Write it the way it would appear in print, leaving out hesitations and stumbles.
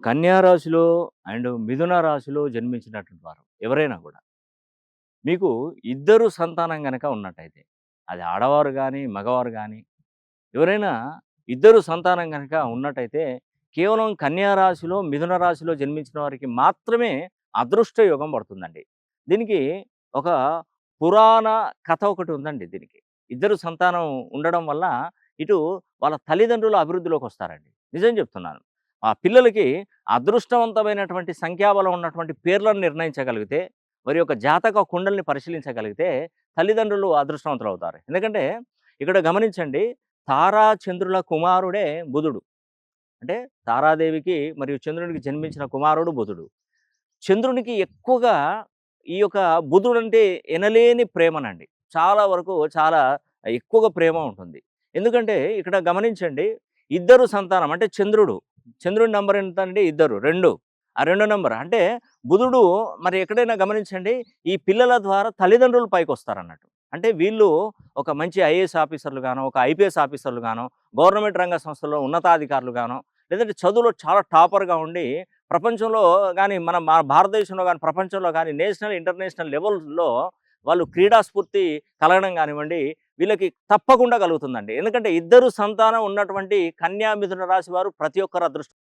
కన్యా రాశిలో అండ్ మిథున రాశిలో జన్మించినటువంటి వారు ఎవరైనా కూడా మీకు ఇద్దరు సంతానం గనక ఉన్నట్టయితే, అది ఆడవారు గానీ, మగవారు గానీ ఎవరైనా ఇద్దరు సంతానం గనక ఉన్నట్టయితే, కేవలం కన్యా రాశిలో, మిథున రాశిలో జన్మించిన వారికి మాత్రమే అదృష్ట యోగం పడుతుందండి. దీనికి ఒక పురాణ కథ ఒకటి ఉందండి దీనికి. ఇద్దరు సంతానం ఉండడం వల్ల ఇటు వాళ్ళ తల్లిదండ్రులు అభివృద్ధిలోకొస్తారండి. నిజం చెప్తున్నాను. ఆ పిల్లలకి అదృష్టవంతమైనటువంటి సంఖ్యాబలం ఉన్నటువంటి పేర్లను నిర్ణయించగలిగితే, వారి యొక్క జాతక కుండలిని పరిశీలించగలిగితే తల్లిదండ్రులు అదృష్టవంతులవుతారు. ఎందుకంటే ఇక్కడ గమనించండి, తారా చంద్రుల కుమారుడే బుధుడు. అంటే తారాదేవికి మరియు చంద్రునికి జన్మించిన కుమారుడు బుధుడు. చంద్రునికి ఎక్కువగా ఈ యొక్క బుధుడంటే ఎనలేని ప్రేమనండి. చాలా వరకు చాలా ఎక్కువగా ప్రేమ ఉంటుంది. ఎందుకంటే ఇక్కడ గమనించండి, ఇద్దరు సంతానం అంటే చంద్రుడి నంబర్ ఎంతండి? ఇద్దరు. 2. ఆ 2 నంబర్ అంటే బుధుడు మరి ఎక్కడైనా గమనించండి, ఈ పిల్లల ద్వారా తల్లిదండ్రులు పైకొస్తారన్నట్టు. అంటే వీళ్ళు ఒక మంచి ఐఏఎస్ ఆఫీసర్‌లు గానో, ఒక ఐపీఎస్ ఆఫీసర్‌లు గానో, గవర్నమెంట్ రంగ సంస్థల్లో ఉన్నతాధికారులు గానో, లేదంటే చదువులో చాలా టాపర్‌గా ఉండి ప్రపంచంలో గాని, మన భారతదేశంలో గాని, ప్రపంచంలో గాని నేషనల్, ఇంటర్నేషనల్ లెవెల్స్‌లో వాళ్ళు క్రీడా స్ఫూర్తి కలగడం గానివ్వండి, వీళ్ళకి తప్పకుండా కలుగుతుందండి. ఎందుకంటే ఇద్దరు సంతానం ఉన్నటువంటి కన్యా, మిథున రాశి వారు ప్రతి ఒక్కరు అదృష్టం